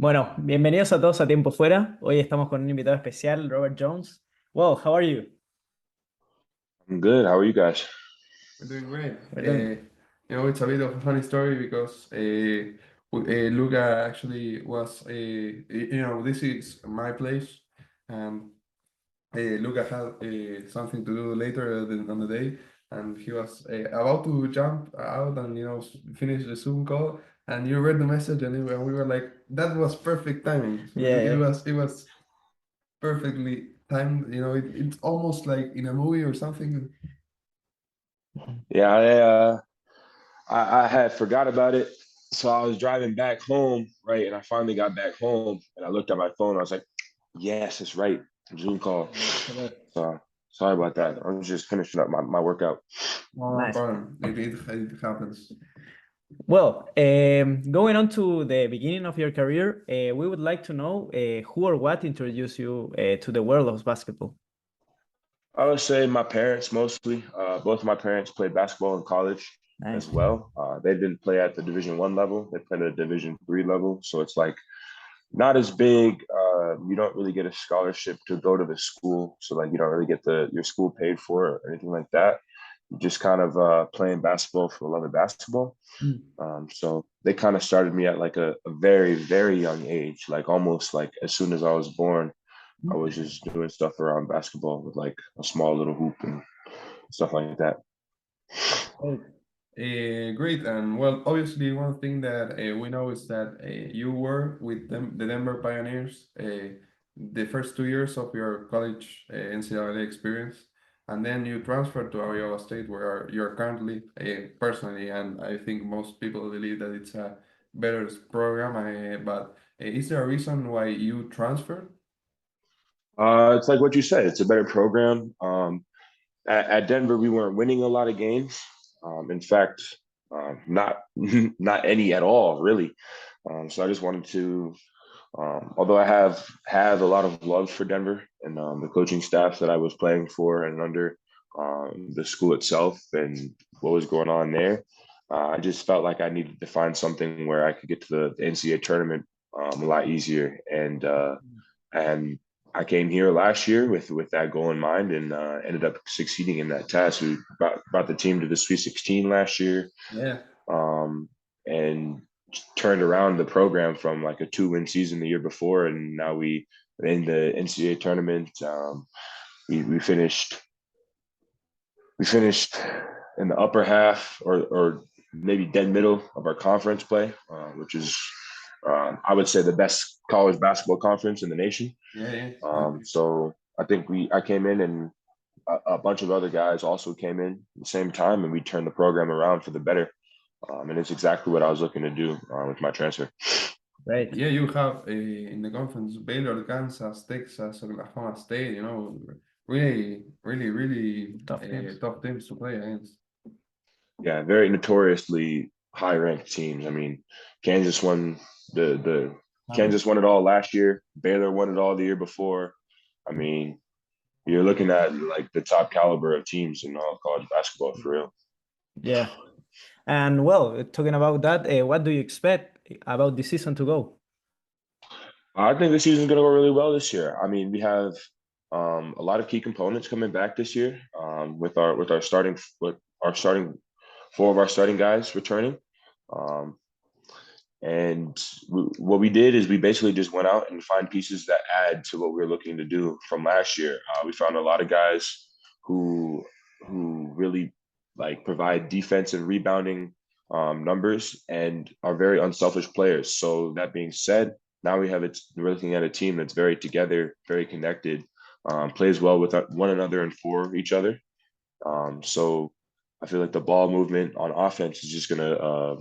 Bueno, bienvenidos a todos a Tiempo Fuera. Hoy estamos con un invitado especial, Robert Jones. Wow, how are you? I'm good. How are you guys? We're doing great. We're doing It's a bit of a funny story because Luca actually was, this is my place, and Luca had something to do later on the day, and he was about to jump out and finish the Zoom call, and you read the message, and we were like, that was perfect timing. yeah, It was perfectly timed. It's almost like in a movie or something. Yeah, I had forgot about it. So I was driving back home, right? And I finally got back home and I looked at my phone. I was like, yes, it's right. Zoom call. correct. So sorry about that. I was just finishing up my workout. No Nice. problem. It happens. Well, going on to the beginning of your career, we would like to know who or what introduced you to the world of basketball. I would say my parents mostly. Both of my parents played basketball in college as Nice. well. They didn't play at the Division 1 level. They played at the Division 3 level. So it's like not as big. You don't really get a scholarship to go to the school, so like you don't really get your school paid for or anything like that. You just kind of playing basketball for the love of basketball. Mm. So they kind of started me at like a very very young age, like almost like as soon as I was born. I was just doing stuff around basketball with like a small little hoop and stuff like that. Great. Great. And well, obviously, one thing that we know is that you were with them, the Denver Pioneers, the first 2 years of your college NCAA experience, and then you transferred to Iowa State, where you're currently, personally, and I think most people believe that it's a better program. But is there a reason why you transferred? It's like what you said. It's a better program. At Denver, we weren't winning a lot of games. In fact, not not any at all, really. So I just wanted to, although I have a lot of love for Denver and the coaching staff that I was playing for and under the school itself and what was going on there, I just felt like I needed to find something where I could get to the NCAA tournament a lot easier. And I came here last year with that goal in mind and ended up succeeding in that task. We brought the team to the Sweet 16 last year, Yeah. and turned around the program from like a 2-win season the year before, and now we in the NCAA tournament. We finished in the upper half or maybe dead middle of our conference play, which is I would say the best college basketball conference in the nation. Yeah, yeah. So I think I came in and a bunch of other guys also came in at the same time, and we turned the program around for the better. And it's exactly what I was looking to do with my transfer. Great. Yeah, you have in the conference Baylor, Kansas, Texas, Oklahoma State, really, really, really Tough games. tough teams to play against. Yeah, very notoriously high ranked teams. I mean, Kansas won the Kansas won it all last year. Baylor won it all the year before. I mean, you're looking at like the top caliber of teams in all college basketball for real. Yeah. And well, talking about that, what do you expect about the season to go? I think the season's going to go really well this year. I mean, we have a lot of key components coming back this year with our starting four of our starting guys returning. Um, and what we did is we basically just went out and find pieces that add to what we were looking to do from last year. We found a lot of guys who really like provide defensive rebounding numbers and are very unselfish players. So that being said, now we're looking at a team that's very together, very connected, plays well with one another and for each other. So I feel like the ball movement on offense is just gonna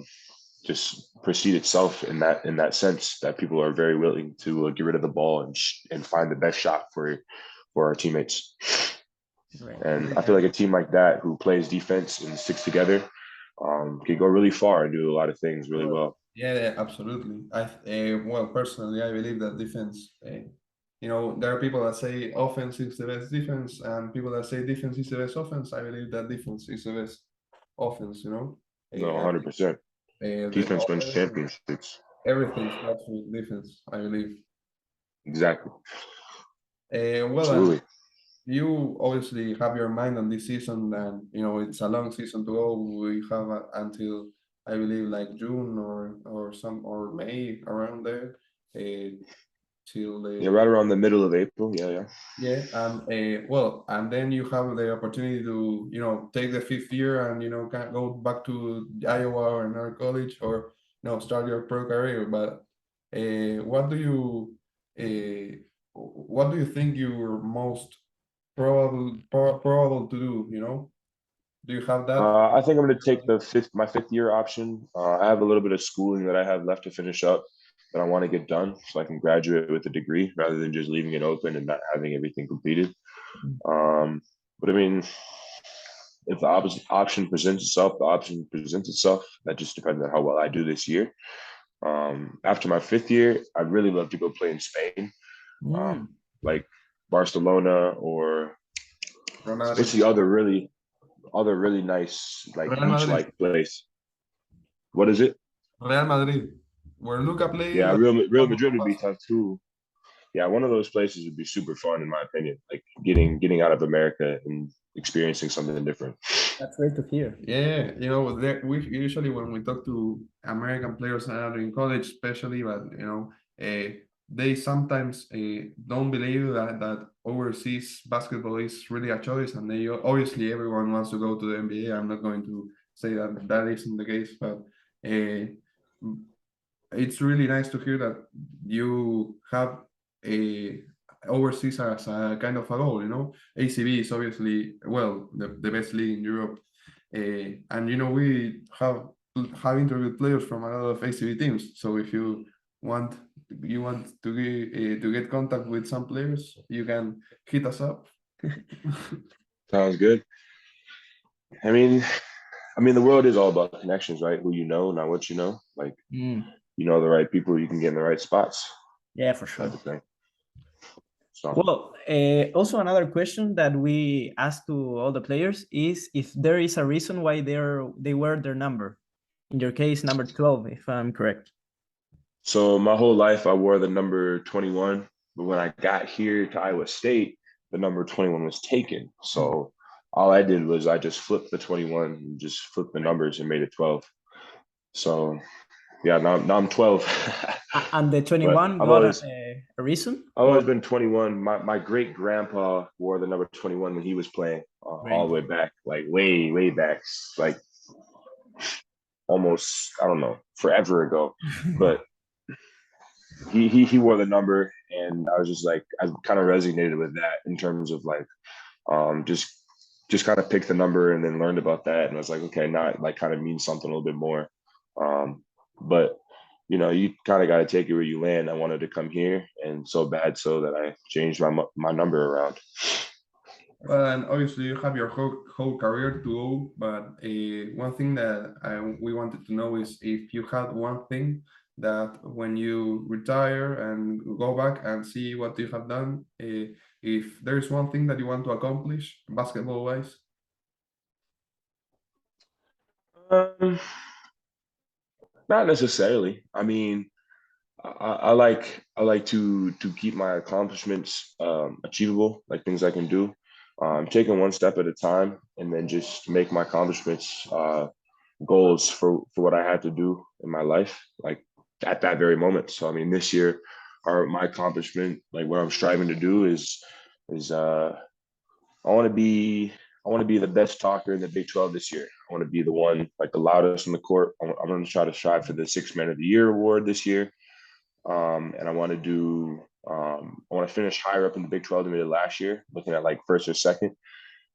just proceed itself in that sense that people are very willing to get rid of the ball and find the best shot for our teammates. Right. And I feel like a team like that who plays defense and sticks together can go really far and do a lot of things really well. Yeah, yeah, absolutely. Well, personally, I believe that defense. There are people that say offense is the best defense, and people that say defense is the best offense. I believe that defense is the best offense. No, I think 100%. the Defense wins offense. championships. everything starts with defense, I believe. Exactly. Well, and Absolutely. you obviously have your mind on this season, and it's a long season to go. We have until I believe like June or May around there, till Yeah, the right around the middle of April. Yeah. yeah, and well, and then you have the opportunity to take the fifth year and can go back to Iowa or another college, or start your pro career. But what do you think you're most probable to do? Do you have that? I think I'm going to take my fifth year option. I have a little bit of schooling that I have left to finish up that I want to get done so I can graduate with a degree rather than just leaving it open and not having everything completed. But I mean, if the option presents itself, the option presents itself. That just depends on how well I do this year. After my fifth year, I'd really love to go play in Spain, Mm. like Barcelona, or Real what's Madrid. the other really nice like Real Madrid. beach-like place? What is it? Real Madrid. Where Luca played. Yeah, Real Madrid would be tough too. Yeah, one of those places would be super fun in my opinion. Like getting out of America and experiencing something different. That's great to hear. Yeah, we usually when we talk to American players out in college, especially, but they sometimes don't believe that overseas basketball is really a choice, and they obviously everyone wants to go to the NBA. I'm not going to say that that isn't the case, but uh, it's really nice to hear that you have a overseas as a kind of a goal. ACB is obviously, well, the best league in Europe, and we have interviewed players from a lot of ACB teams. So if want you want to get contact with some players, you can hit us up. Sounds good. I mean, the world is all about connections, right? Who you know, not what you know. Like Mm. you know the right people, you can get in the right spots, Yeah, for type sure. of thing. So, Well, also another question that we ask to all the players is if there is a reason why they wear their number. In your case, number 12, if I'm correct. so my whole life I wore the number 21, but when I got here to Iowa State, the number 21 was taken. So all I did was I just flipped the 21 and just flipped the numbers and made it 12. So yeah, now I'm 12. And the But 21 I've got always a reason? I've Or always been 21. My great grandpa wore the number 21 when he was playing, all great. the way back, like way back, like almost, I don't know, forever ago. But he wore the number, and I was just like, I kind of resonated with that in terms of like just kind of picked the number and then learned about that, and I was like, okay, now it like kind of means something a little bit more. But you kind of got to take it where you land. I wanted to come here, and so bad so that I changed my number around. Well, and obviously you have your whole career to go, but one thing that we wanted to know is if you had one thing that when you retire and go back and see what you have done, if there is one thing that you want to accomplish basketball-wise. Um, Not necessarily. I mean, I like to keep my accomplishments achievable, like things I can do. Taking one step at a time, and then just make my accomplishments goals for what I had to do in my life, like at that very moment. So I mean, this year, my accomplishment, like what I'm striving to do is I want to be I want to be the best talker in the Big 12 this year. I want to be the one like the loudest on the court. I'm going to try to strive for the Six Man of the Year award this year, and I want to I want to finish higher up in the Big 12 than we did last year, looking at like first or second,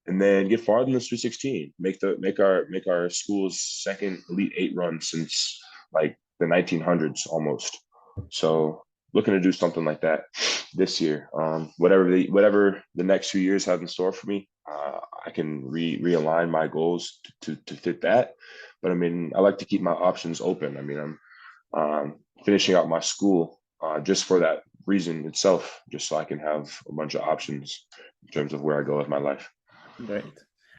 and then get farther than the Sweet 16. Make our school's second Elite Eight run since like the 1900s almost. So looking to do something like that this year. Whatever the next few years have in store for me, I can realign my goals to fit that. But I mean, I like to keep my options open. I mean, I'm finishing out my school just for that reason itself, just so I can have a bunch of options in terms of where I go with my life. Great.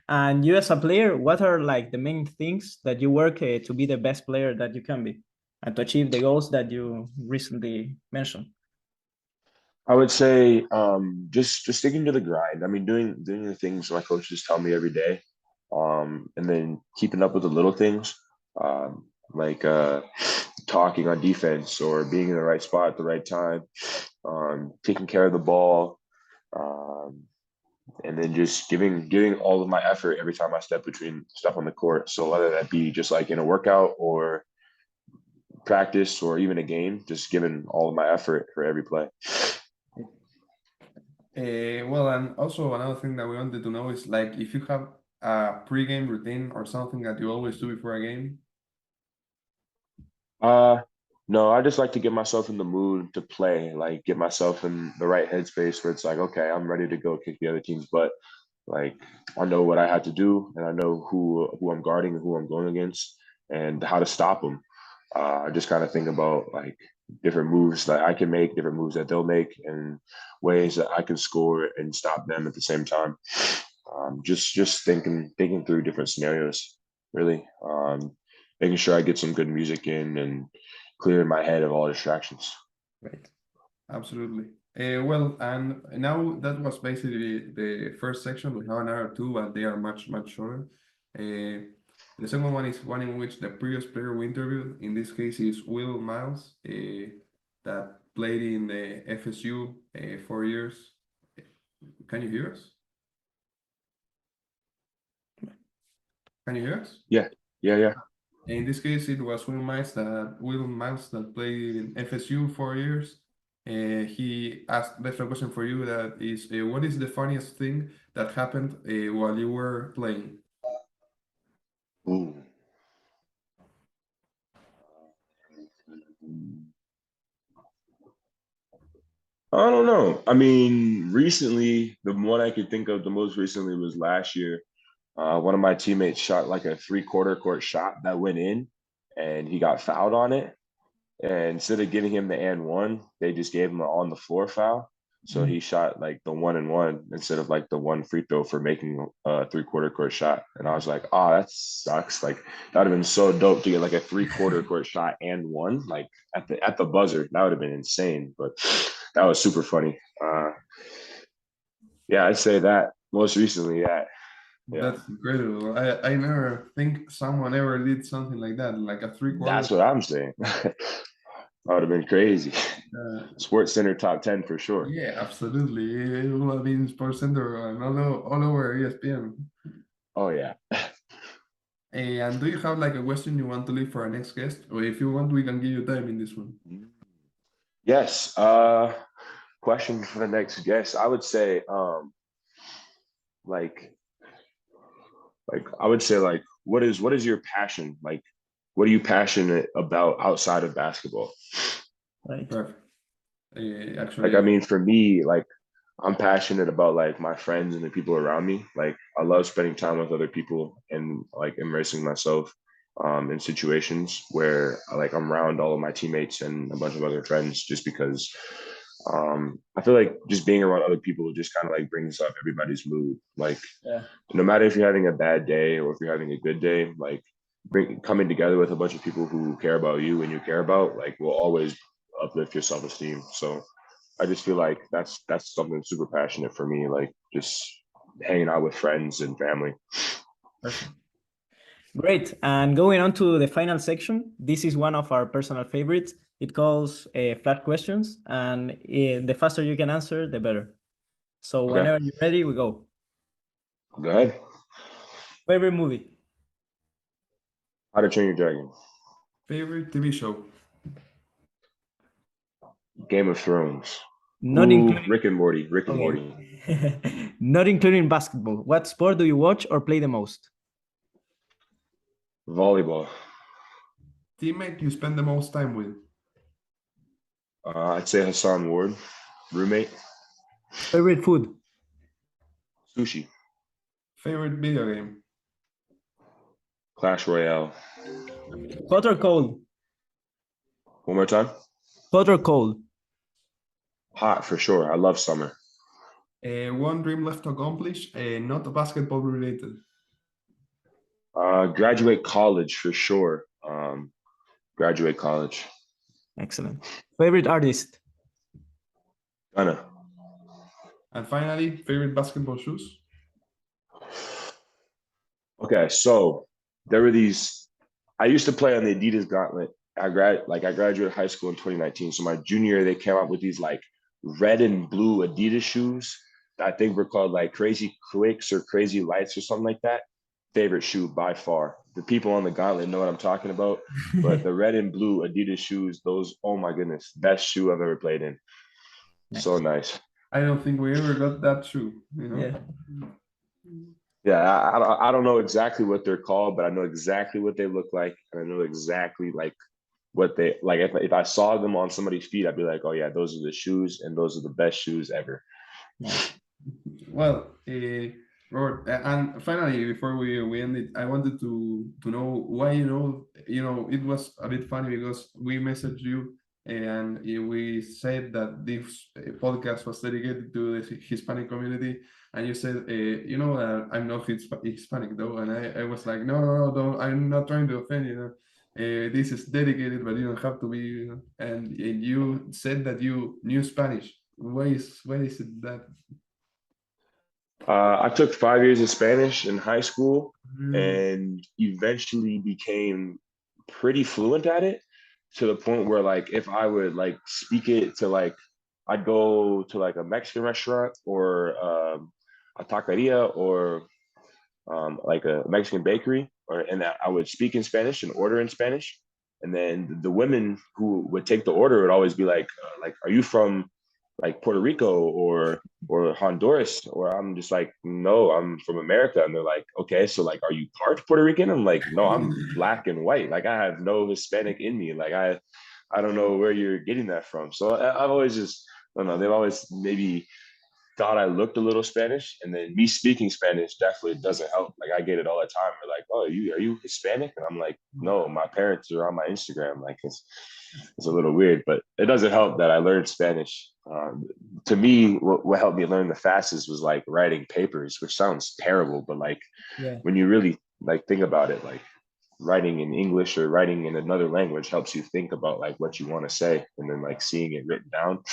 And you as a player, what are like the main things that you work to be the best player that you can be? and to achieve the goals that you recently mentioned? I would say just sticking to the grind. I mean, doing the things my coaches tell me every day, and then keeping up with the little things, like talking on defense or being in the right spot at the right time, taking care of the ball, um, and then just giving all of my effort every time I step on the court. So whether that be just like in a workout or practice or even a game, just giving all of my effort for every play. Well, and also another thing that we wanted to know is like if you have a pre-game routine or something that you always do before a game. No, I just like to get myself in the mood to play, like get myself in the right headspace where it's like, okay, I'm ready to go kick the other team's butt. Like I know what I had to do, and I know who I'm guarding and who I'm going against, and how to stop them. I just kind of think about like different moves that I can make, different moves that they'll make, and ways that I can score and stop them at the same time. Just thinking through different scenarios, really. Making sure I get some good music in and clearing my head of all distractions. Right. Absolutely. Well, and now that was basically the first section. We have another two, but they are much, much shorter. The second one is one in which the previous player we interviewed, in this case, is Will Miles, that played in the FSU 4 years. Can you hear us? Can you hear us? Yeah. In this case, it was Will Miles that played in FSU 4 years. He left a question for you that is, what is the funniest thing that happened while you were playing? Ooh. I don't know. I mean, recently, the one I could think of the most recently was last year. One of my teammates shot like a three-quarter court shot that went in, and he got fouled on it. And instead of giving him the and one, they just gave him an on the floor foul. So he shot like the 1-and-1 instead of like the one free throw for making a three-quarter court shot. And I was like, oh, that sucks. Like that would have been so dope to get like a three-quarter court shot and one, like at the buzzer. That would have been insane. But that was super funny. Yeah, I'd say that most recently. Yeah. That's incredible. I never think someone ever did something like that, like a three-quarter. That's what I'm saying. That would have been crazy. Sports Center top 10 for sure. Yeah, absolutely. It will have been Sports Center and all over ESPN. Oh yeah. And do you have like a question you want to leave for our next guest? Or if you want, we can give you time in this one. Yes. Question for the next guest. I would say like I would say like what is your passion? Like what are you passionate about outside of basketball? Right. Perfect. Actually, Like I mean for me, like I'm passionate about like my friends and the people around me. Like I love spending time with other people and like immersing myself in situations where like I'm around all of my teammates and a bunch of other friends just because I feel like just being around other people just kind of like brings up everybody's mood. Like no matter if you're having a bad day or if you're having a good day, like coming together with a bunch of people who care about you and you care about, like will always uplift your self-esteem. So I just feel like that's something super passionate for me, like just hanging out with friends and family. Perfect. Great. And going on to the final section, this is one of our personal favorites. It calls flat questions, and the faster you can answer, the better. So whenever you're ready, we go. Go ahead. Favorite movie? How to Train Your Dragon. favorite TV show? Game of Thrones. Not including Rick and Morty. Rick and Morty. Not including basketball. What sport do you watch or play the most? Volleyball. Teammate you spend the most time with? I'd say Hassan Ward. Roommate. Favorite food? Sushi. Favorite video game? Clash Royale. Hot or cold? One more time. Hot or cold? Hot for sure. I love summer. One dream left to accomplish, not basketball related. Graduate college for sure. graduate college. Excellent. Favorite artist? Ghana. And finally, favorite basketball shoes? Okay, so there were these. I used to play on the Adidas Gauntlet. I graduated high school in 2019. So my junior year, they came out with these like red and blue Adidas shoes. I think were called like Crazy Quicks or Crazy Lights or something like that. Favorite shoe by far. The people on the Gauntlet know what I'm talking about. But the red and blue Adidas shoes, those, oh my goodness, best shoe I've ever played in. Nice. So nice. I don't think we ever got that shoe, you know? Yeah. Yeah, I don't know exactly what they're called, but I know exactly what they look like, and I know exactly like what they like. If I saw them on somebody's feet, I'd be like, oh yeah, those are the shoes, and those are the best shoes ever. Nice. Well, Robert, and finally, before we end it, I wanted to know why it was a bit funny because we messaged you and we said that this podcast was dedicated to the Hispanic community, and you said, I'm not Hispanic though, and I was like, no, don't, I'm not trying to offend you. This is dedicated, but you don't have to be. And you said that you knew Spanish. Why is it that? I took 5 years of Spanish in high school Mm. and eventually became pretty fluent at it to the point where like if I would like speak it to like I'd go to like a Mexican restaurant or a taqueria or like a Mexican bakery and I would speak in Spanish and order in Spanish. And then the women who would take the order would always be like, are you from like Puerto Rico or Honduras? Or I'm just like, no, I'm from America. And they're like, okay, so like, are you part Puerto Rican? I'm like, no, I'm black and white. Like I have no Hispanic in me. Like I don't know where you're getting that from. So I've always just, I don't know, they've always maybe thought I looked a little Spanish, and then me speaking Spanish definitely doesn't help. Like I get it all the time. They're like, "Oh, are you Hispanic?" And I'm like, "No, my parents are on my Instagram." Like it's a little weird, but it doesn't help that I learned Spanish. To me, what helped me learn the fastest was like writing papers, which sounds terrible, but like Yeah. when you really like think about it, like writing in English or writing in another language helps you think about like what you want to say, and then like seeing it written down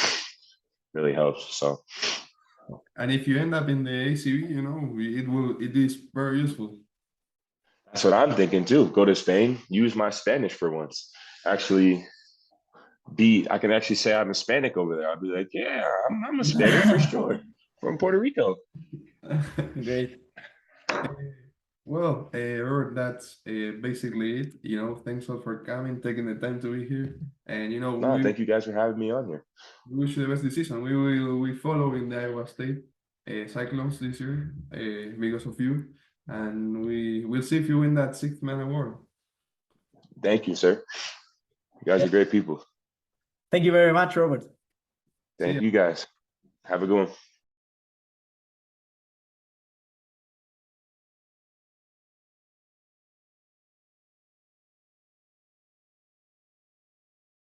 really helps. So. And if you end up in the ACB, it is very useful. That's what I'm thinking too. Go to Spain, use my Spanish for once. Actually, I can actually say I'm Hispanic over there. I'll be like, yeah, I'm Hispanic for sure, from Puerto Rico. Great. Well, Robert, that's basically it. Thanks all for coming, taking the time to be here, and No, thank you guys for having me on here. we wish you the best this season. We follow in the Iowa State Cyclones this year because of you, and we'll see if you win that sixth man award. Thank you, sir. You guys are great people. Thank you very much, Robert. Thank you guys. Have a good one.